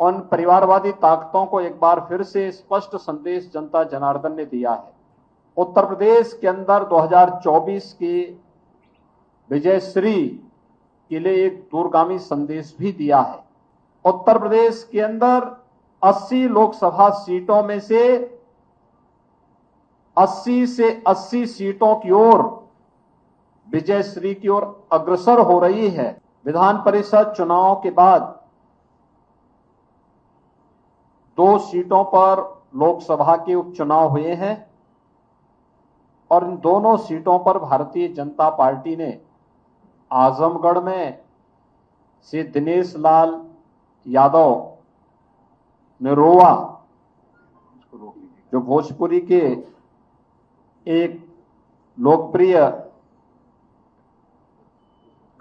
उन परिवारवादी ताकतों को एक बार फिर से स्पष्ट संदेश जनता जनार्दन ने दिया है। उत्तर प्रदेश के अंदर 2024 की विजयश्री के लिए एक दूरगामी संदेश भी दिया है। उत्तर प्रदेश के अंदर 80 लोकसभा सीटों में से 80 सीटों की ओर विजयश्री की ओर अग्रसर हो रही है। विधान परिषद चुनाव के बाद 2 सीटों पर लोकसभा के उपचुनाव हुए हैं और इन दोनों सीटों पर भारतीय जनता पार्टी ने आजमगढ़ में से दिनेश लाल यादव निरोवा, जो भोजपुरी के एक लोकप्रिय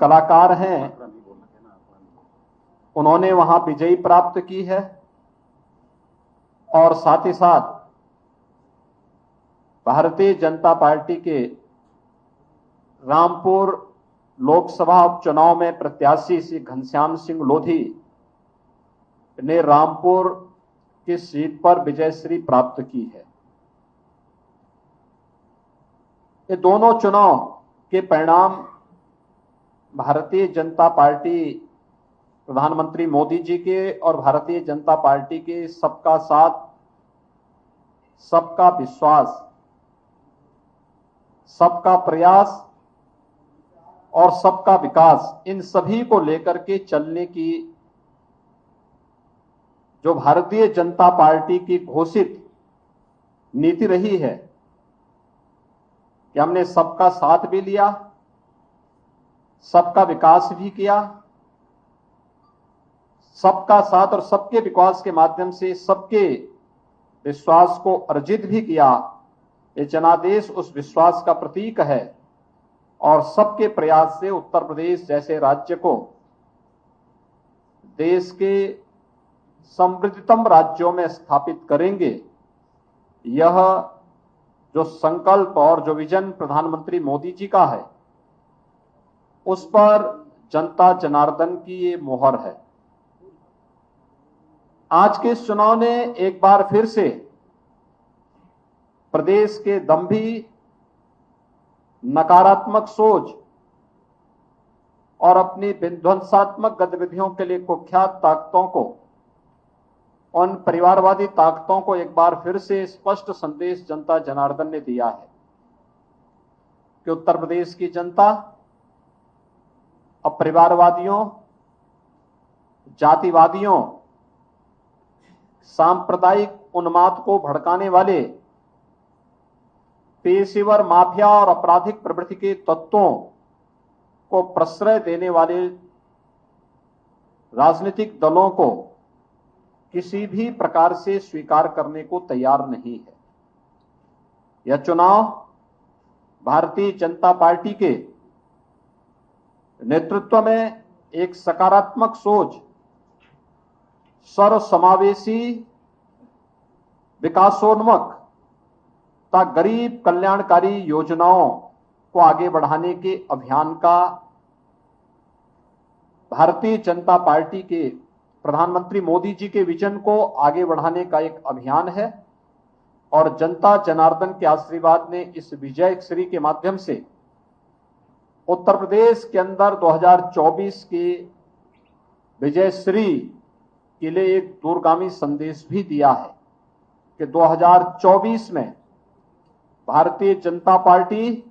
कलाकार हैं, उन्होंने वहां विजयी प्राप्त की है और साथ ही साथ भारतीय जनता पार्टी के रामपुर लोकसभा उपचुनाव में प्रत्याशी श्री घनश्याम सिंह लोधी ने रामपुर की सीट पर विजयश्री प्राप्त की है। ये दोनों चुनाव के परिणाम भारतीय जनता पार्टी, प्रधानमंत्री मोदी जी के और भारतीय जनता पार्टी के सबका साथ, सबका विश्वास, सबका प्रयास और सबका विकास, इन सभी को लेकर के चलने की जो भारतीय जनता पार्टी की घोषित नीति रही है कि हमने सबका साथ भी लिया, सबका विकास भी किया, सबका साथ और सबके विकास के माध्यम से सबके विश्वास को अर्जित भी किया। ये जनादेश उस विश्वास का प्रतीक है और सबके प्रयास से उत्तर प्रदेश जैसे राज्य को देश के समृद्धतम राज्यों में स्थापित करेंगे। यह जो संकल्प और जो विजन प्रधानमंत्री मोदी जी का है, उस पर जनता जनार्दन की ये मोहर है। आज के इस चुनाव ने एक बार फिर से प्रदेश के दंभी, नकारात्मक सोच और अपनी विध्वंसात्मक गतिविधियों के लिए कुख्यात ताकतों को, उन परिवारवादी ताकतों को एक बार फिर से स्पष्ट संदेश जनता जनार्दन ने दिया है कि उत्तर प्रदेश की जनता अब परिवारवादियों, जातिवादियों, सांप्रदायिक उन्माद को भड़काने वाले पेशेवर माफिया और आपराधिक प्रवृत्ति के तत्वों को प्रश्रय देने वाले राजनीतिक दलों को किसी भी प्रकार से स्वीकार करने को तैयार नहीं है। यह चुनाव भारतीय जनता पार्टी के नेतृत्व में एक सकारात्मक सोच, सर्वसमावेशी, विकासोन्मुख तथा गरीब कल्याणकारी योजनाओं को आगे बढ़ाने के अभियान का भारतीय जनता पार्टी के प्रधानमंत्री मोदी जी के विजन को आगे बढ़ाने का एक अभियान है और जनता जनार्दन के आशीर्वाद ने इस विजयश्री के माध्यम से उत्तर प्रदेश के अंदर 2024 की विजयश्री के लिए एक दूरगामी संदेश भी दिया है कि 2024 में भारतीय जनता पार्टी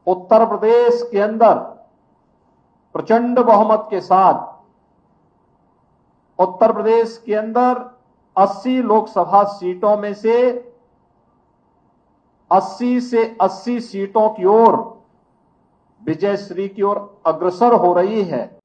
उत्तर प्रदेश के अंदर प्रचंड बहुमत के साथ उत्तर प्रदेश के अंदर 80 लोकसभा सीटों में से 80 सीटों की ओर विजयश्री की ओर अग्रसर हो रही है।